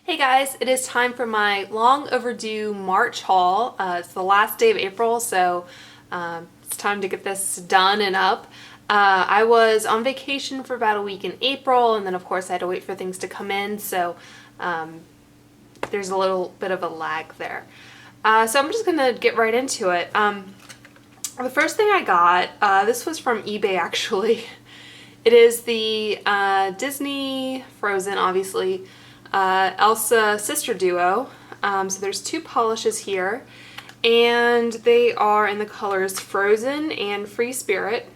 Hey guys, it is time for my long overdue March haul. It's the last day of April, so it's time to get this done and up. I was on vacation for about a week in April, and then of course I had to wait for things to come in, so there's a little bit of a lag there. So I'm just gonna get right into it. The first thing I got, this was from eBay actually. It is the Disney Frozen, obviously, Elsa Sister Duo. So there's two polishes here, and they are in the colors Frozen and Free Spirit.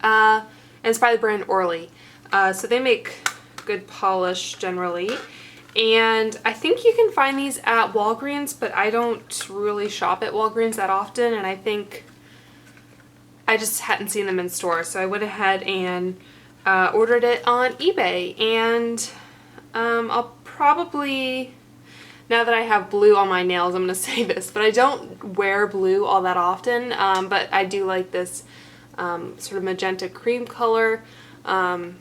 And it's by the brand Orly. So they make good polish generally. And I think you can find these at Walgreens, but I don't really shop at Walgreens that often, and I think I just hadn't seen them in stores. So I went ahead and ordered it on eBay, and I'll probably, now that I have blue on my nails, I'm going to say this, but I don't wear blue all that often, but I do like this sort of magenta cream color, but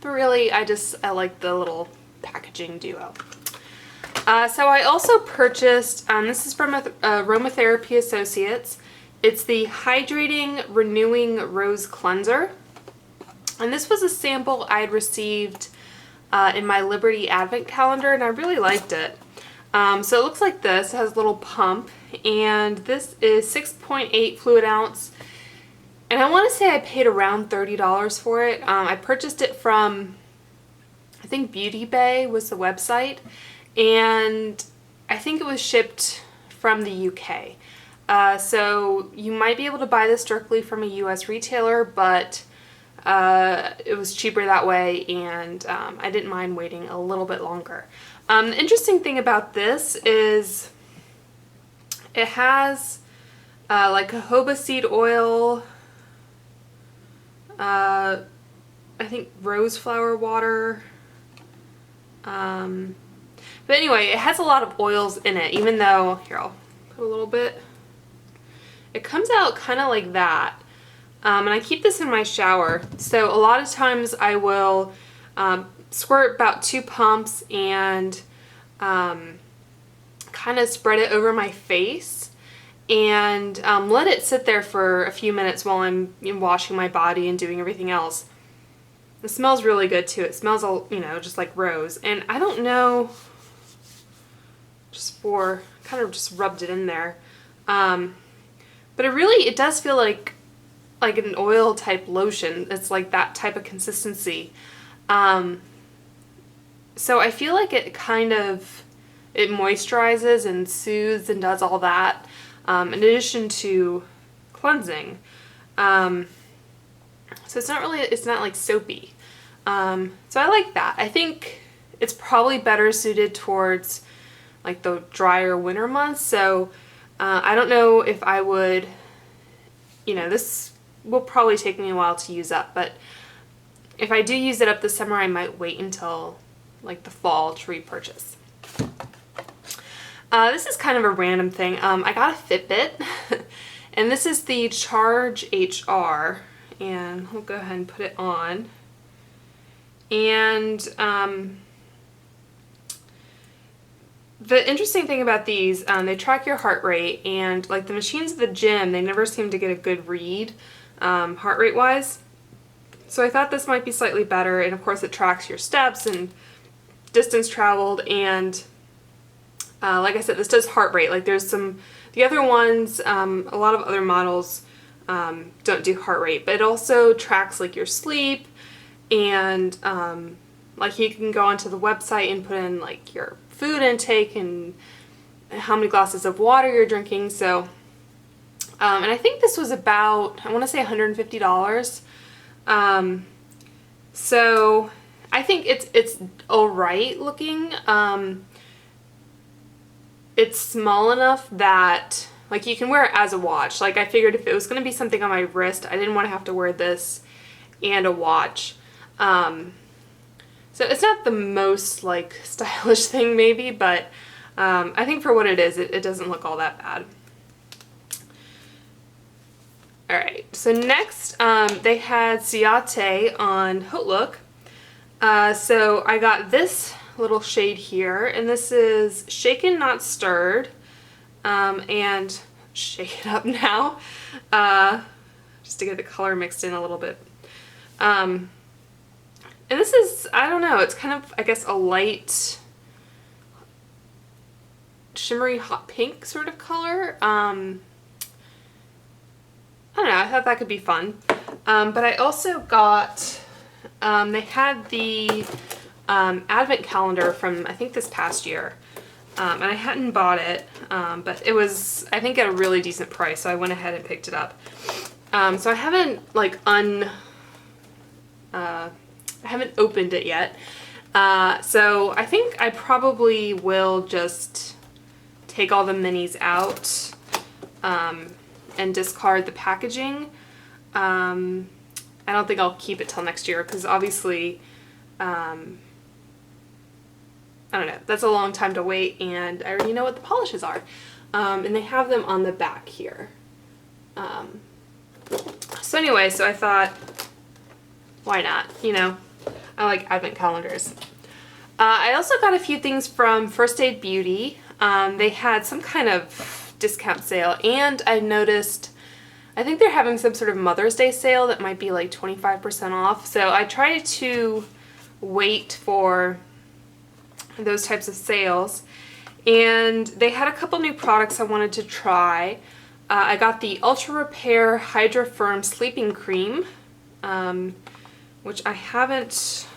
really I like the little packaging duo. So I also purchased, this is from Aromatherapy Associates. It's the Hydrating Renewing Rose Cleanser, and this was a sample I had received in my Liberty Advent calendar, and I really liked it. So it looks like this. It has a little pump, and this is 6.8 fluid ounce, and I want to say I paid around $30 for it. I purchased it from, I think Beauty Bay was the website, and I think it was shipped from the UK. So you might be able to buy this directly from a US retailer, but it was cheaper that way, and I didn't mind waiting a little bit longer. The interesting thing about this is it has like jojoba seed oil, I think rose flower water, but anyway, it has a lot of oils in it, even though, here I'll put a little bit, it comes out kind of like that. And I keep this in my shower, so a lot of times I will squirt about 2 pumps and kind of spread it over my face and let it sit there for a few minutes while I'm washing my body and doing everything else. It smells really good too. It smells all, just like rose, and I don't know, kind of just rubbed it in there, but it does feel like an oil type lotion. It's like that type of consistency. So I feel like it moisturizes and soothes and does all that, in addition to cleansing. So it's not like soapy. So I like that. I think it's probably better suited towards like the drier winter months. So I don't know if I would, this will probably take me a while to use up, but if I do use it up this summer, I might wait until like the fall to repurchase. This is kind of a random thing. I got a Fitbit, and this is the Charge HR, and we'll go ahead and put it on. And the interesting thing about these, they track your heart rate, and like the machines at the gym, they never seem to get a good read heart rate wise. So I thought this might be slightly better, and of course it tracks your steps and distance traveled, and like I said, this does heart rate. Like the other ones, a lot of other models don't do heart rate, but it also tracks like your sleep, and like you can go onto the website and put in like your food intake and how many glasses of water you're drinking. So and I think this was about, I want to say $150. So I think it's alright looking. It's small enough that like you can wear it as a watch. Like I figured if it was going to be something on my wrist, I didn't want to have to wear this and a watch. So it's not the most like stylish thing maybe, but I think for what it is, it doesn't look all that bad. Alright, so next they had Ciate on Haute Look. So I got this little shade here, and this is Shaken Not Stirred, and shake it up now, just to get the color mixed in a little bit. And this is, I don't know, it's kind of, I guess, a light shimmery hot pink sort of color. I don't know, I thought that could be fun. But I also got, they had the advent calendar from, I think, this past year. And I hadn't bought it, but it was, I think, at a really decent price, so I went ahead and picked it up. So I haven't, like, I haven't opened it yet. So I think I probably will just take all the minis out and discard the packaging. I don't think I'll keep it till next year because obviously, I don't know, that's a long time to wait, and I already know what the polishes are. And they have them on the back here. So anyway, so I thought, why not, you know? I like advent calendars. I also got a few things from First Aid Beauty. They had some kind of discount sale, and I noticed, I think they're having some sort of Mother's Day sale that might be like 25% off. So I tried to wait for those types of sales, and they had a couple new products I wanted to try. I got the Ultra Repair Hydra Firm Sleeping Cream, which I haven't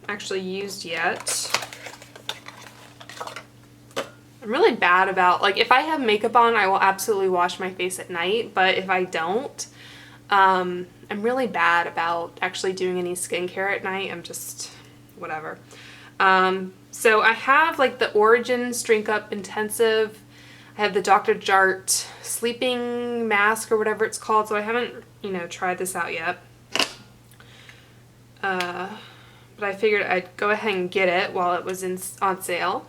actually used yet. I'm really bad about, like, if I have makeup on, I will absolutely wash my face at night, but if I don't, I'm really bad about actually doing any skincare at night. I'm just whatever. So I have, like, the Origins Drink Up Intensive. I have the Dr. Jart sleeping mask or whatever it's called, so I haven't, you know, tried this out yet. But I figured I'd go ahead and get it while it was on sale.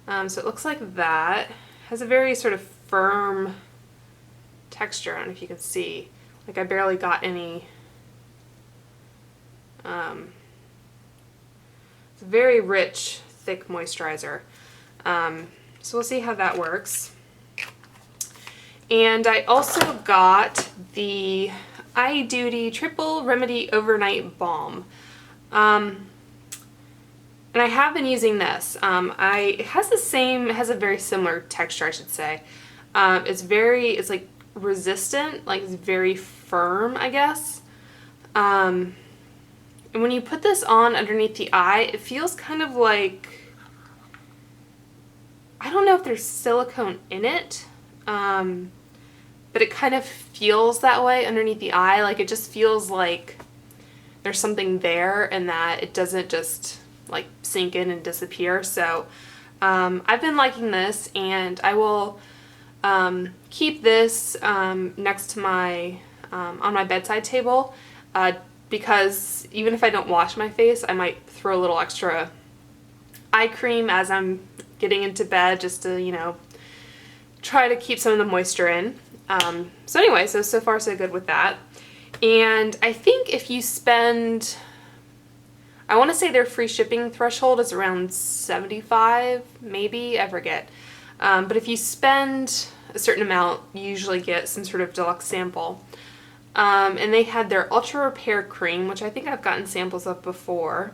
So it looks like that. It has a very sort of firm texture. I don't know if you can see. Like, I barely got any. It's a very rich, thick moisturizer. So we'll see how that works. And I also got the iDuty Triple Remedy Overnight Balm. And I have been using this. It has a very similar texture, I should say. It's like resistant, like it's very firm, I guess. And when you put this on underneath the eye, it feels kind of like, I don't know if there's silicone in it, but it kind of feels that way underneath the eye. Like, it just feels like there's something there and that it doesn't just like sink in and disappear. So I've been liking this, and I will keep this next to my on my bedside table, because even if I don't wash my face, I might throw a little extra eye cream as I'm getting into bed, just to, you know, try to keep some of the moisture in. So anyway, so far so good with that. And I think if you spend, I want to say their free shipping threshold is around $75, maybe, I forget. But if you spend a certain amount, you usually get some sort of deluxe sample. And they had their Ultra Repair Cream, which I think I've gotten samples of before.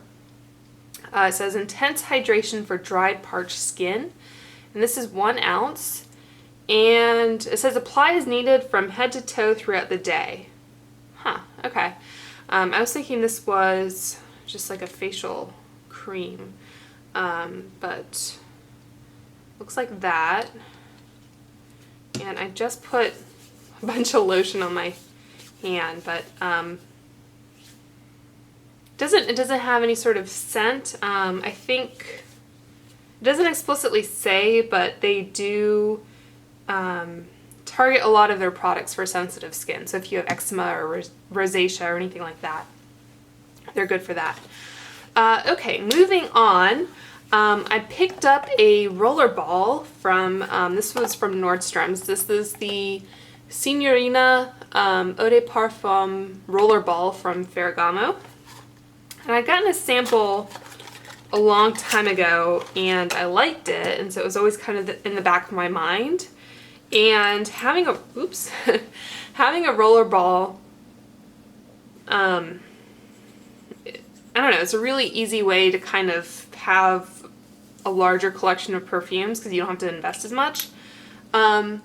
It says intense hydration for dried, parched skin. And this is 1 ounce. And it says apply as needed from head to toe throughout the day. Huh, okay. I was thinking this was just like a facial cream. But looks like that. And I just put a bunch of lotion on my hand, but it doesn't have any sort of scent. I think it doesn't explicitly say, but they do target a lot of their products for sensitive skin. So if you have eczema or rosacea or anything like that, they're good for that. Okay, moving on. I picked up a Rollerball from, this was from Nordstrom's. This is the Signorina Eau de Parfum Rollerball from Ferragamo. And I'd gotten a sample a long time ago and I liked it, and so it was always kind of in the back of my mind. And having a, oops, having a Rollerball, I don't know, it's a really easy way to kind of have a larger collection of perfumes because you don't have to invest as much. I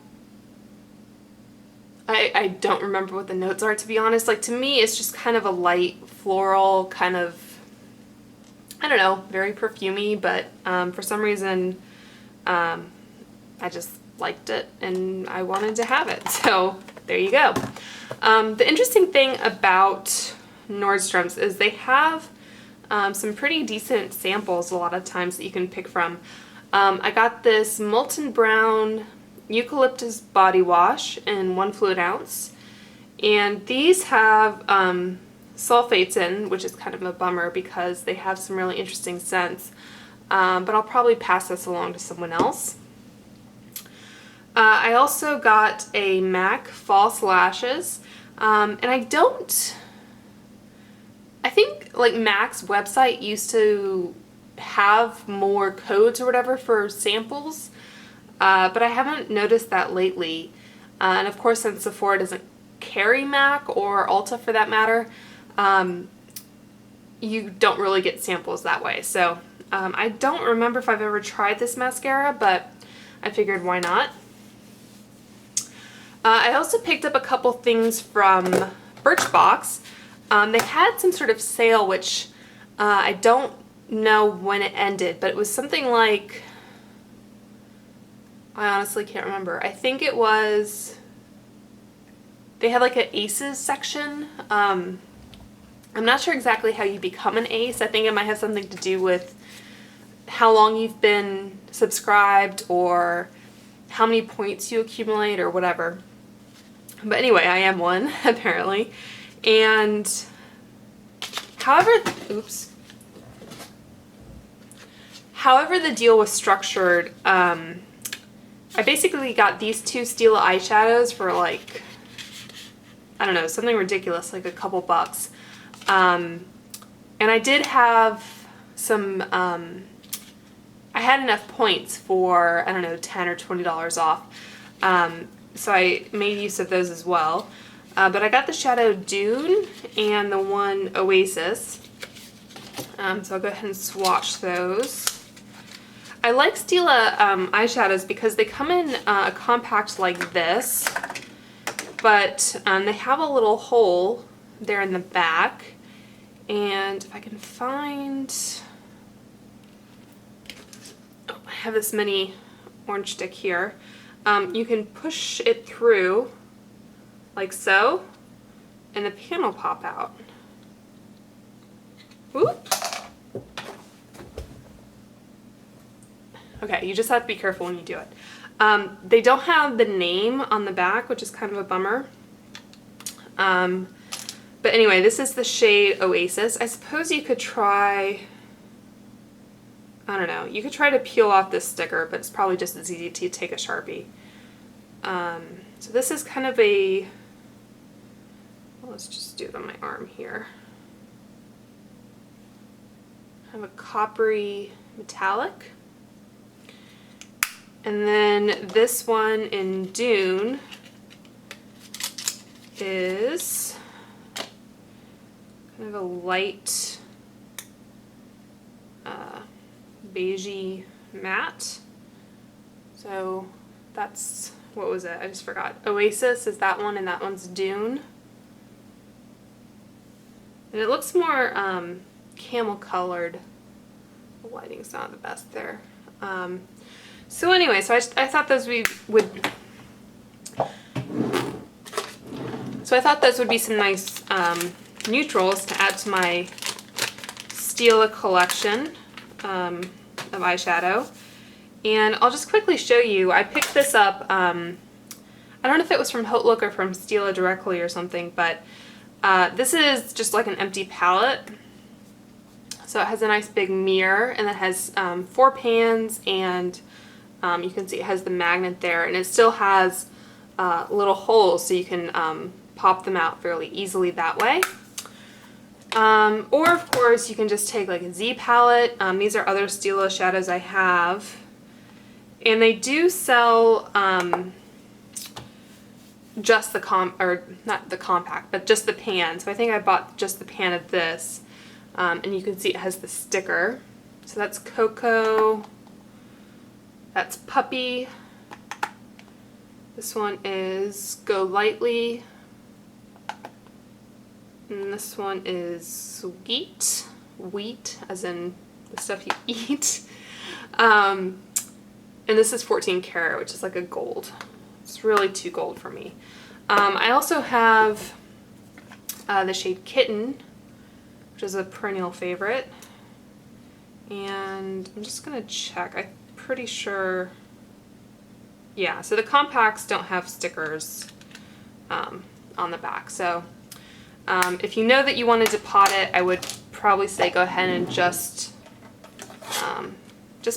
don't remember what the notes are, to be honest. Like, to me, it's just kind of a light floral kind of, I don't know, very perfumey, but for some reason I just liked it and I wanted to have it. So there you go. The interesting thing about Nordstrom's is they have some pretty decent samples a lot of times that you can pick from. I got this Molten Brown Eucalyptus Body Wash in 1 fluid ounce, and these have sulfates in, which is kind of a bummer because they have some really interesting scents, but I'll probably pass this along to someone else. I also got a MAC False Lashes, and I think like MAC's website used to have more codes or whatever for samples, but I haven't noticed that lately. And of course, since Sephora doesn't carry MAC or Ulta for that matter, you don't really get samples that way. So I don't remember if I've ever tried this mascara, but I figured why not. I also picked up a couple things from Birchbox. They had some sort of sale, which I don't know when it ended, but it was something like, I honestly can't remember. I think it was, they had like an aces section. I'm not sure exactly how you become an ace. I think it might have something to do with how long you've been subscribed or how many points you accumulate or whatever. But anyway, I am one, apparently. And however the deal was structured, I basically got these 2 Stila eyeshadows for like, I don't know, something ridiculous, like a couple bucks. And I did have some, I had enough points for, I don't know, $10 or $20 off. So I made use of those as well. But I got the shadow Dune and the one Oasis. So I'll go ahead and swatch those. I like Stila eyeshadows because they come in a compact like this, but they have a little hole there in the back. And if I can find, oh, I have this mini orange stick here. You can push it through like so, and the pan will pop out. Whoop. Okay, you just have to be careful when you do it. They don't have the name on the back, which is kind of a bummer. But anyway, this is the shade Oasis. I suppose you could try, I don't know, you could try to peel off this sticker, but it's probably just as easy to take a Sharpie. So this is kind of a, well, let's just do it on my arm here. I have a coppery metallic. And then this one in Dune is kind of a light beigey matte. So that's, what was it? I just forgot. Oasis is that one, and that one's Dune. And it looks more camel colored. The lighting's not the best there. So anyway, so I thought those would be some nice neutrals to add to my Stila collection of eyeshadow. And I'll just quickly show you. I picked this up, I don't know if it was from Haute Look or from Stila directly or something, but this is just like an empty palette. So it has a nice big mirror, and it has 4 pans, and you can see it has the magnet there, and it still has little holes so you can pop them out fairly easily that way. Or of course you can just take like a Z palette. These are other Stila shadows I have. And they do sell just the not the compact, but just the pan. So I think I bought just the pan of this. And you can see it has the sticker. So that's Cocoa. That's Puppy. This one is Go Lightly. And this one is Sweet. Wheat, as in the stuff you eat. And this is 14 karat, which is like a gold. It's really too gold for me. I also have the shade Kitten, which is a perennial favorite. And I'm just gonna check. I'm pretty sure. Yeah, so the compacts don't have stickers on the back. So if you know that you wanted to pot it, I would probably say go ahead and just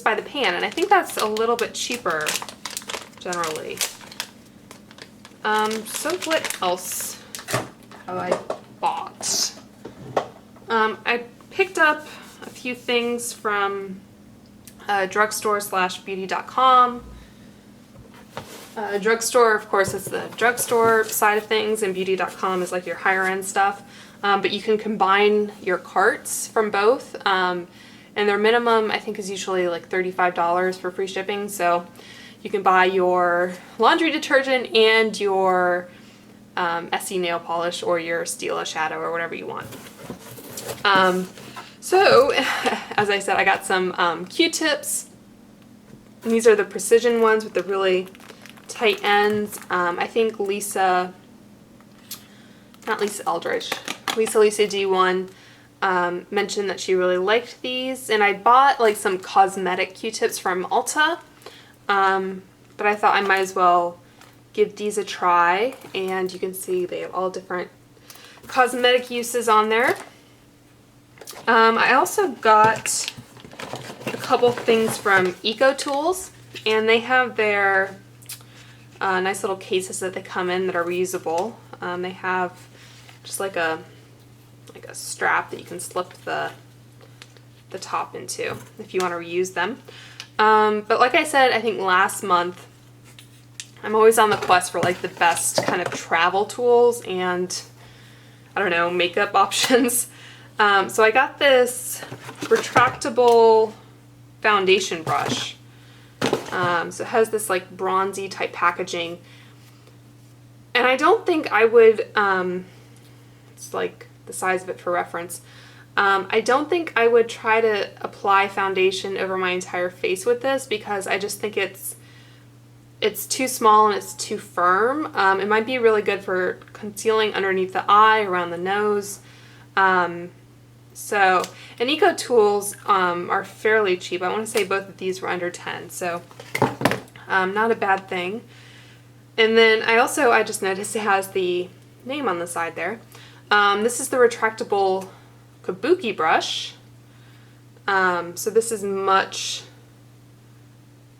buy the pan. And I think that's a little bit cheaper generally. So what else have I bought? I picked up a few things from drugstore/beauty.com. Drugstore, of course, is the drugstore side of things, and beauty.com is like your higher end stuff. But you can combine your carts from both. And their minimum, I think, is usually like $35 for free shipping. So you can buy your laundry detergent and your Essie nail polish or your Stila shadow or whatever you want. So, as I said, I got some Q-tips. And these are the precision ones with the really tight ends. I think Lisa Eldridge, Lisa D1 mentioned that she really liked these, and I bought like some cosmetic Q-tips from Ulta, but I thought I might as well give these a try, and you can see they have all different cosmetic uses on there. I also got a couple things from EcoTools, and they have their nice little cases that they come in that are reusable. They have just like a strap that you can slip the top into if you want to reuse them. But like I said, I think last month, I'm always on the quest for like the best kind of travel tools and, I don't know, makeup options. So I got this retractable foundation brush. So it has this like bronzy type packaging. And I don't think I would, it's like the size of it for reference. I don't think I would try to apply foundation over my entire face with this because I just think it's too small and it's too firm. It might be really good for concealing underneath the eye, around the nose. And EcoTools are fairly cheap. I want to say both of these were under 10, so not a bad thing. And then I just noticed it has the name on the side there. This is the retractable Kabuki brush. So this is much,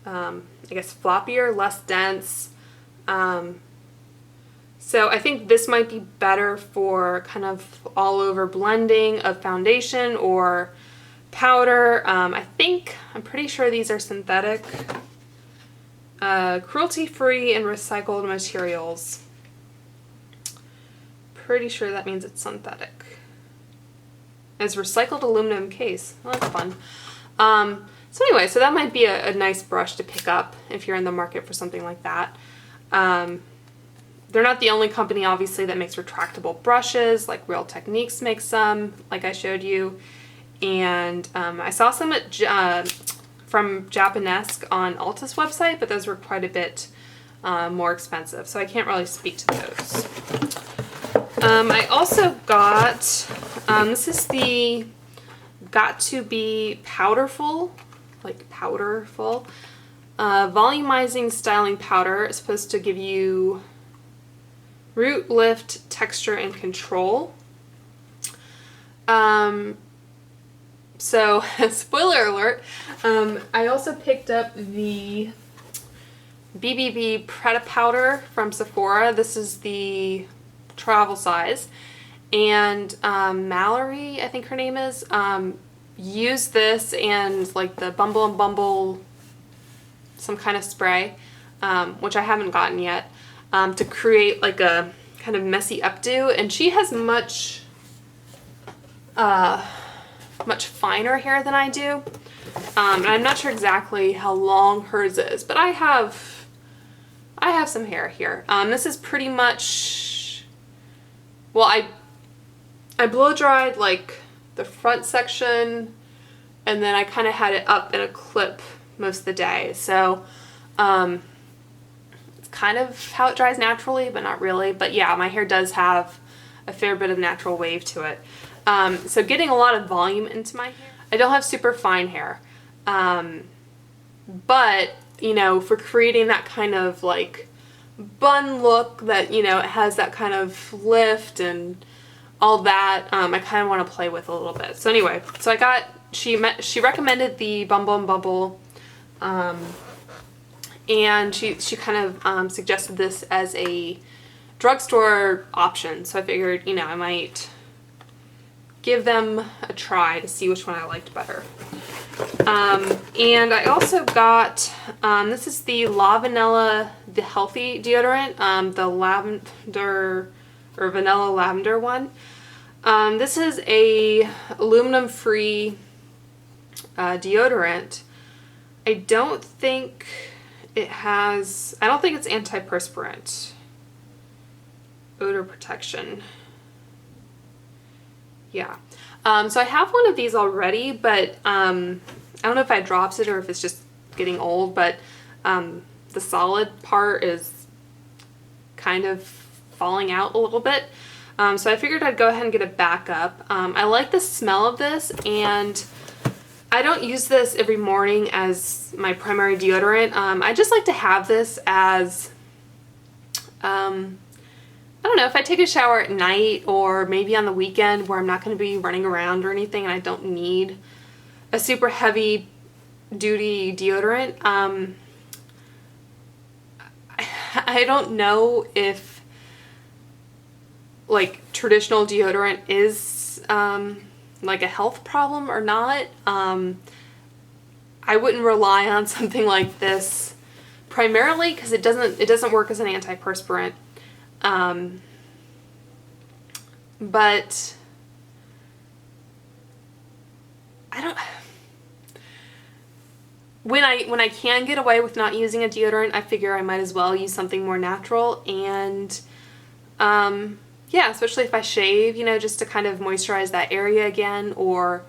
I guess, floppier, less dense. So I think this might be better for kind of all over blending of foundation or powder. I'm pretty sure these are synthetic, cruelty-free and recycled materials. Pretty sure that means it's synthetic. It's recycled aluminum case. Well, that's fun. So anyway, so that might be a nice brush to pick up if you're in the market for something like that. They're not the only company, obviously, that makes retractable brushes. Like Real Techniques makes some, like I showed you. And I saw some from Japanesque on Ulta's website, but those were quite a bit more expensive, so I can't really speak to those. I also got, this is the Got To Be Powderful, like Powderful, volumizing styling powder. It's supposed to give you root lift, texture, and control. So, spoiler alert, I also picked up the BBB Pret powder from Sephora. This is the travel size. and Mallory, I think her name is, used this and like the Bumble and Bumble, some kind of spray, which I haven't gotten yet, to create like a kind of messy updo. And she has much finer hair than I do. And I'm not sure exactly how long hers is, but I have some hair here. This is pretty much, well, I blow dried like the front section, and then I kind of had it up in a clip most of the day. So it's kind of how it dries naturally, but not really. But yeah, my hair does have a fair bit of natural wave to it. So getting a lot of volume into my hair. I don't have super fine hair, but you know, for creating that kind of like bun look that, you know, it has that kind of lift and all that, I kind of want to play with a little bit. So anyway, so I got, she recommended the Bumble and Bumble, and she kind of suggested this as a drugstore option. So I figured, you know, I might give them a try to see which one I liked better. And I also got, this is the LaVanilla, the healthy deodorant, the lavender or vanilla lavender one. This is a aluminum-free deodorant. I don't think it has, I don't think it's antiperspirant. Odor protection. Yeah. So I have one of these already, but I don't know if I dropped it or if it's just getting old, but the solid part is kind of falling out a little bit. So I figured I'd go ahead and get a backup. I like the smell of this, and I don't use this every morning as my primary deodorant. I just like to have this as, I don't know, if I take a shower at night or maybe on the weekend where I'm not going to be running around or anything and I don't need a super heavy duty deodorant. I don't know if like traditional deodorant is like a health problem or not. I wouldn't rely on something like this primarily because it doesn't work as an antiperspirant. But I don't, when I can get away with not using a deodorant, I figure I might as well use something more natural. And yeah, especially if I shave, you know, just to kind of moisturize that area again, or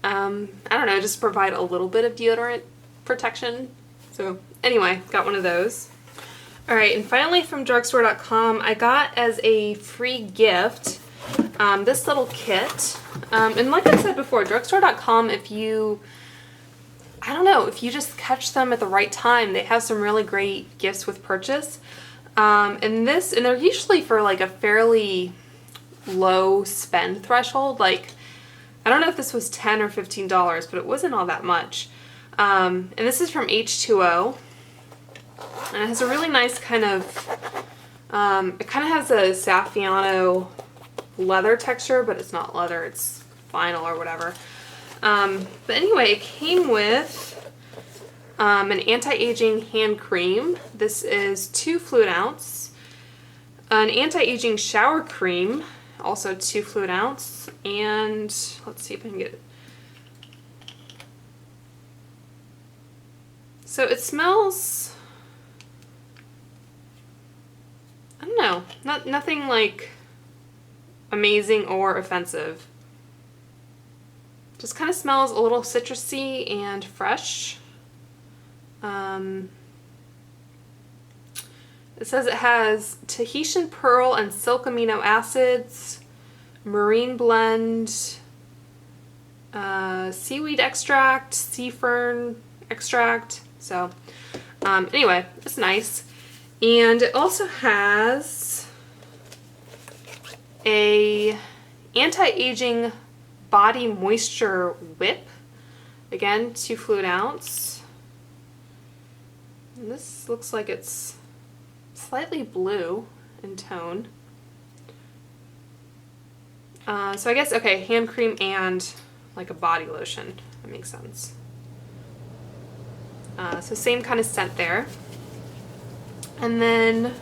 I don't know, just provide a little bit of deodorant protection. So anyway, got one of those. All right, and finally from drugstore.com, I got as a free gift this little kit. And like I said before, drugstore.com, if you, I don't know, if you just catch them at the right time, they have some really great gifts with purchase. And they're usually for like a fairly low spend threshold. Like, I don't know if this was $10 or $15, but it wasn't all that much. And this is from H2O. And it has a really nice kind of, it kind of has a Saffiano leather texture, but it's not leather, it's vinyl or whatever. But anyway, it came with an anti-aging hand cream. This is 2 fluid ounce. An anti-aging shower cream, also 2 fluid ounce. And let's see if I can get it. So it smells, I don't know, nothing like amazing or offensive. Just kind of smells a little citrusy and fresh. It says it has Tahitian pearl and silk amino acids, marine blend, seaweed extract, sea fern extract. So anyway, it's nice. And it also has a anti-aging body moisture whip. Again, 2 fluid ounce. And this looks like it's slightly blue in tone. So I guess, okay, hand cream and like a body lotion. That makes sense. So same kind of scent there. And then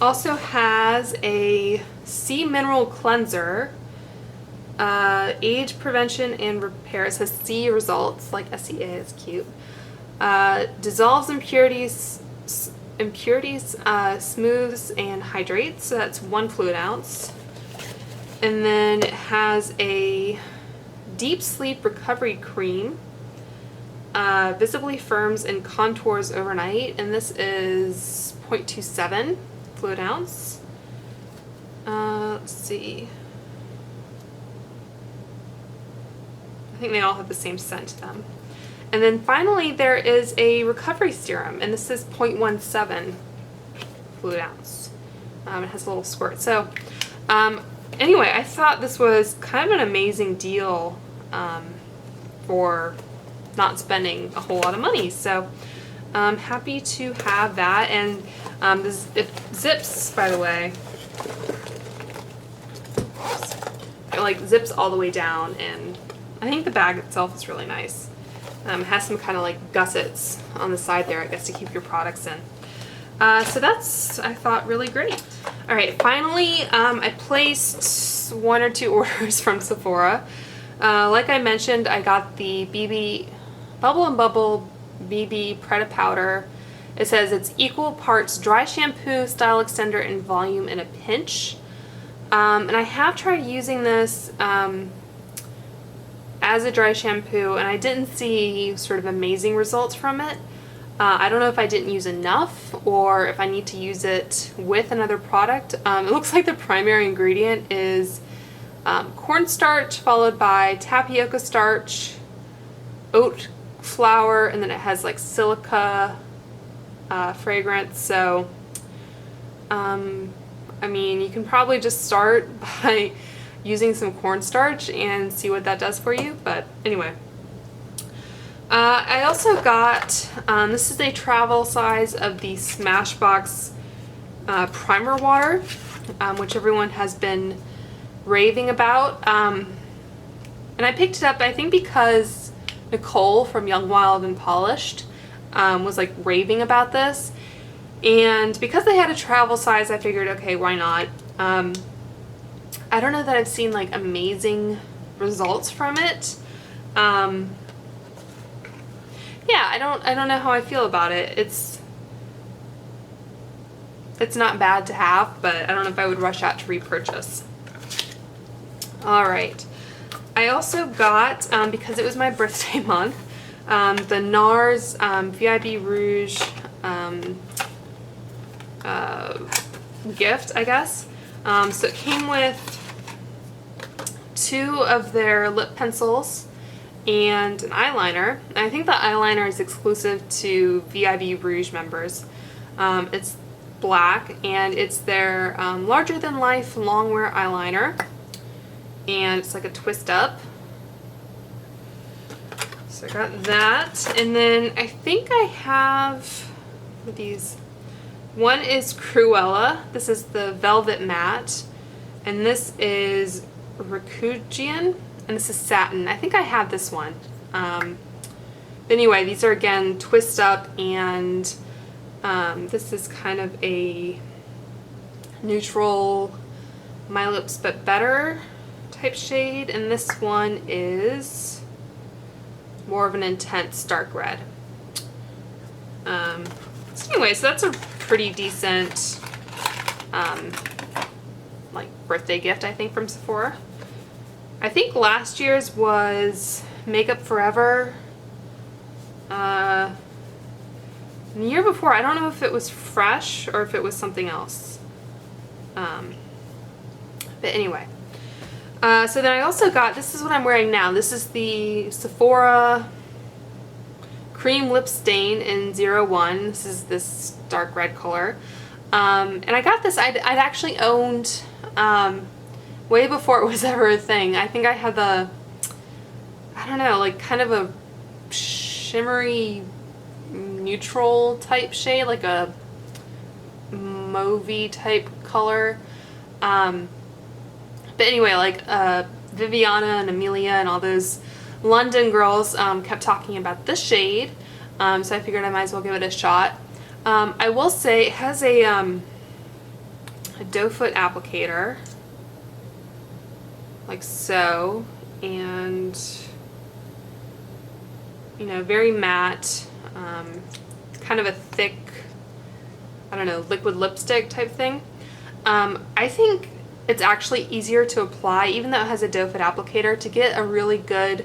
also has a sea mineral cleanser, age prevention and repair. It says sea results, like SEA is cute. Dissolves impurities, smooths and hydrates. So that's 1 fluid ounce. And then it has a deep sleep recovery cream. Visibly firms and contours overnight, and this is 0.27 fluid ounce. Let's see. I think they all have the same scent to them. And then finally there is a recovery serum, and this is 0.17 fluid ounce. It has a little squirt. So anyway, I thought this was kind of an amazing deal for not spending a whole lot of money. So I'm happy to have that. And it zips, by the way. It like zips all the way down, and I think the bag itself is really nice. It has some kind of like gussets on the side there, I guess, to keep your products in. So that's, I thought, really great. All right, finally, I placed 1 or 2 orders from Sephora. Like I mentioned, I got the Bubble and Bubble BB Pret powder. It says it's equal parts dry shampoo, style extender, and volume in a pinch. And I have tried using this as a dry shampoo, and I didn't see sort of amazing results from it. I don't know if I didn't use enough or if I need to use it with another product. It looks like the primary ingredient is cornstarch followed by tapioca starch, oat flour, and then it has like silica fragrance. So I mean, you can probably just start by using some cornstarch and see what that does for you. But anyway, I also got, this is a travel size of the Smashbox primer water, which everyone has been raving about. And I picked it up, I think, because Nicole from Young, Wild and Polished was like raving about this. And because they had a travel size, I figured, okay, why not? I don't know that I've seen like amazing results from it. Yeah, I don't know how I feel about it. It's not bad to have, but I don't know if I would rush out to repurchase. All right. I also got, because it was my birthday month, the NARS VIB Rouge gift, I guess. So it came with 2 of their lip pencils and an eyeliner. And I think the eyeliner is exclusive to VIB Rouge members. It's black, and it's their larger than life longwear eyeliner, and it's like a twist up. So I got that, and then I think I have these. One is Cruella. This is the Velvet Matte, and this is Rakujian, and this is Satin. I think I have this one. But anyway, these are again twist up, and this is kind of a neutral My Lips But Better type shade, and this one is more of an intense dark red. So anyway, so that's a pretty decent like birthday gift, I think, from Sephora. I think last year's was Makeup Forever. The year before, I don't know if it was Fresh or if it was something else. But anyway. So then I also got, this is what I'm wearing now. This is the Sephora Cream Lip Stain in 01. This is this dark red color. And I got this, I'd actually owned way before it was ever a thing. I think I had the, I don't know, like kind of a shimmery neutral type shade, like a mauvey type color. But But anyway, like Viviana and Amelia and all those London girls kept talking about this shade, so I figured I might as well give it a shot. I will say it has a doe foot applicator, like so, and you know, very matte, kind of a thick, I don't know, liquid lipstick type thing. I think it's actually easier to apply, even though it has a doe foot applicator, to get a really good,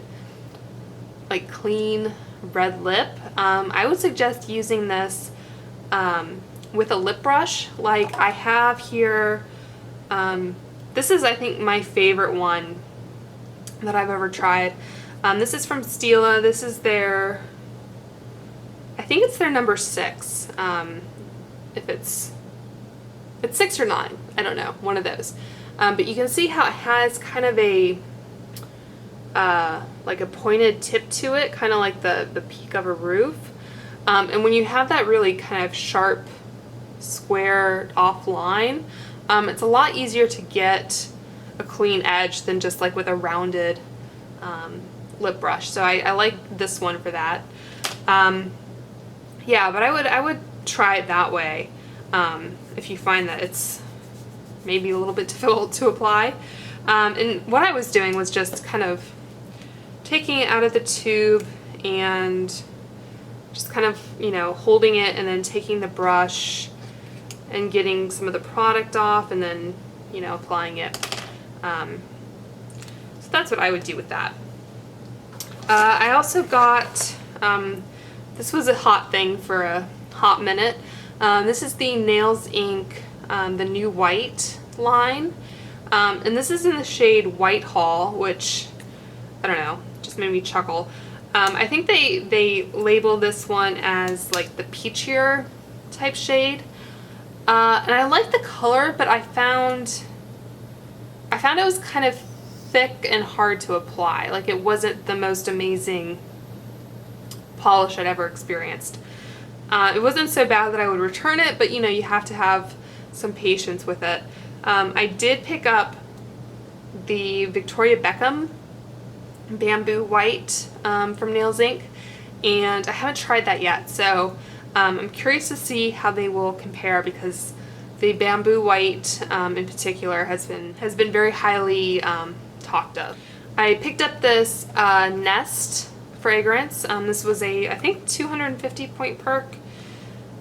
like, clean red lip. I would suggest using this with a lip brush like I have here. This is, I think, my favorite one that I've ever tried. This is from Stila. This is their, I think it's their number 6. If it's 6 or 9, I don't know, one of those. But you can see how it has kind of a like a pointed tip to it, kind of like the peak of a roof. And when you have that really kind of sharp, square off line, it's a lot easier to get a clean edge than just like with a rounded lip brush. So I like this one for that. Yeah, but I would try it that way if you find that it's maybe a little bit difficult to apply. And what I was doing was just kind of taking it out of the tube and just kind of, you know, holding it and then taking the brush and getting some of the product off and then, you know, applying it. So that's what I would do with that. I also got, this was a hot thing for a hot minute. This is the Nails Inc. The new white line. And this is in the shade Whitehall, which, I don't know, just made me chuckle. I think they labeled this one as like the peachier type shade. And I like the color, but I found it was kind of thick and hard to apply. Like, it wasn't the most amazing polish I'd ever experienced. It wasn't so bad that I would return it, but you know, you have to have some patience with it. I did pick up the Victoria Beckham Bamboo White from Nails Inc. and I haven't tried that yet, so I'm curious to see how they will compare, because the Bamboo White in particular has been very highly talked of. I picked up this Nest fragrance. This was a, I think, 250 point perk.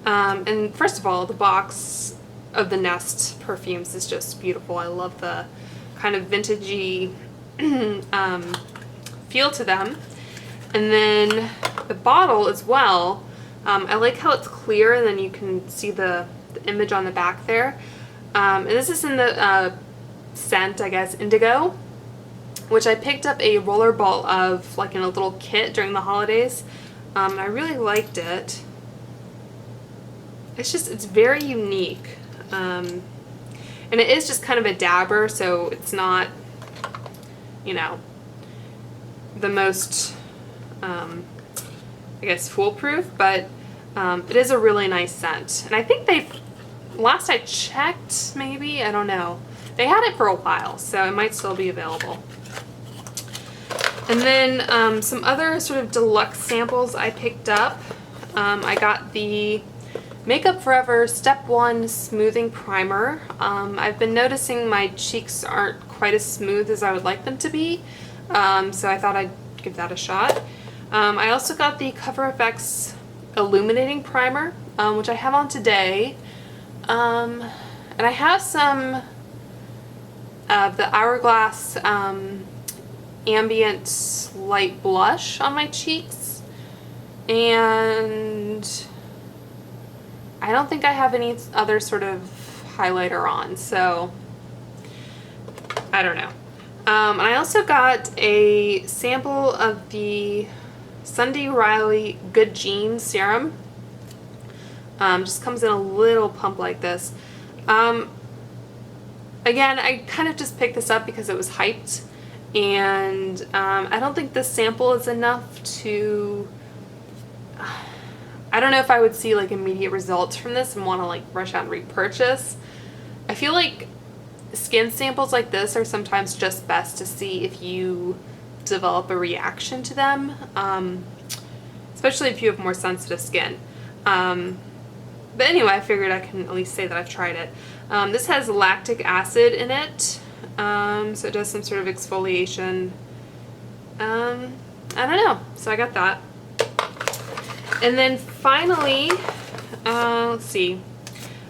And first of all, the box of the Nest perfumes is just beautiful. I love the kind of vintagey feel to them. And then the bottle as well, I like how it's clear and then you can see the image on the back there. And this is in the scent, I guess, Indigo, which I picked up a Rollerball of, like, in a little kit during the holidays. I really liked it. It's very unique. And it is just kind of a dabber, so it's not, you know, the most, I guess, foolproof, but it is a really nice scent. And I think last I checked, maybe, I don't know, they had it for a while, so it might still be available. And then some other sort of deluxe samples I picked up. I got the Makeup Forever Step 1 Smoothing Primer. I've been noticing my cheeks aren't quite as smooth as I would like them to be, so I thought I'd give that a shot. I also got the FX Illuminating Primer, which I have on today. And I have some of the Hourglass Ambient Light Blush on my cheeks. And I don't think I have any other sort of highlighter on, so I don't know. And I also got a sample of the Sunday Riley Good Genes Serum. Just comes in a little pump like this. Again, I kind of just picked this up because it was hyped, and I don't think this sample is enough to... I don't know if I would see like immediate results from this and want to like rush out and repurchase. I feel like skin samples like this are sometimes just best to see if you develop a reaction to them, especially if you have more sensitive skin. But anyway, I figured I can at least say that I've tried it. This has lactic acid in it, so it does some sort of exfoliation. I don't know, so I got that. And then finally, let's see,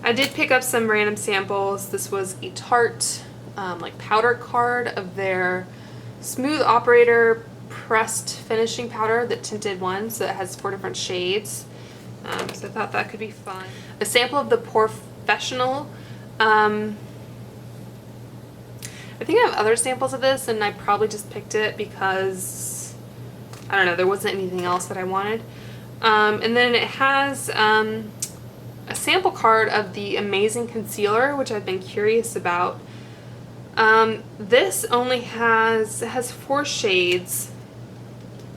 I did pick up some random samples. This was a Tarte like powder card of their Smooth Operator pressed finishing powder, the tinted one, so it has 4 different shades. So I thought that could be fun. A sample of the Professional. I think I have other samples of this, and I probably just picked it because, I don't know, there wasn't anything else that I wanted. And then it has a sample card of the Amazing Concealer, which I've been curious about. This only has 4 shades,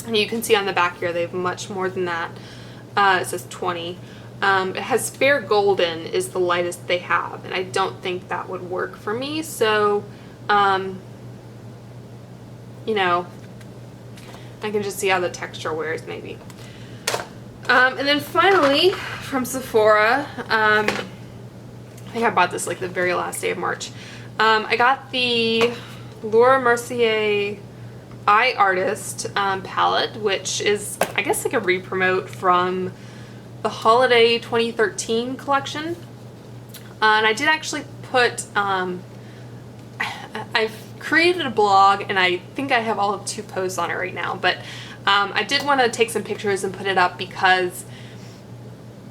and you can see on the back here they have much more than that. It says 20. It has Fair Golden is the lightest they have, and I don't think that would work for me, so you know, I can just see how the texture wears maybe. And then finally, from Sephora, I think I bought this like the very last day of March. I got the Laura Mercier Eye Artist palette, which is, I guess, like a re-promote from the Holiday 2013 collection. And I did actually put, I've created a blog, and I think I have all of 2 posts on it right now, but I did want to take some pictures and put it up because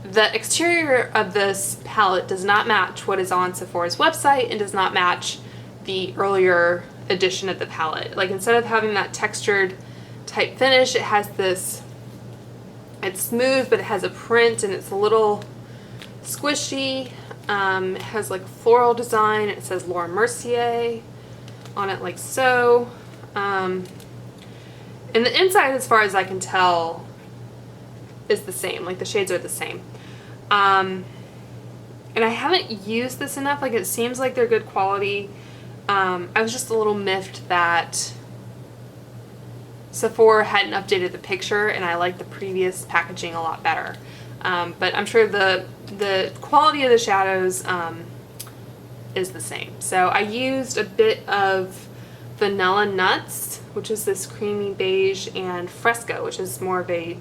the exterior of this palette does not match what is on Sephora's website and does not match the earlier edition of the palette. Like, instead of having that textured type finish, it has this, it's smooth, but it has a print, and it's a little squishy. It has like floral design. It says Laura Mercier on it, like so. And the inside, as far as I can tell, is the same. Like, the shades are the same. And I haven't used this enough. Like, it seems like they're good quality. I was just a little miffed that Sephora hadn't updated the picture, and I like the previous packaging a lot better. But I'm sure the quality of the shadows is the same. So I used a bit of Vanilla Nuts, which is this creamy beige, and Fresco, which is more of a,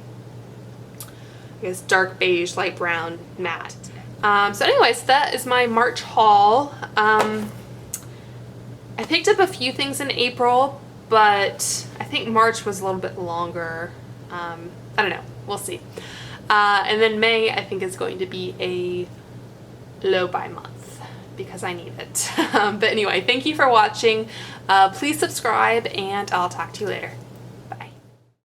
I guess, dark beige, light brown matte. So anyways, that is my March haul. I picked up a few things in April, but I think March was a little bit longer. I don't know. We'll see. And then May, I think, is going to be a low buy month because I need it. But anyway, thank you for watching. Please subscribe, and I'll talk to you later.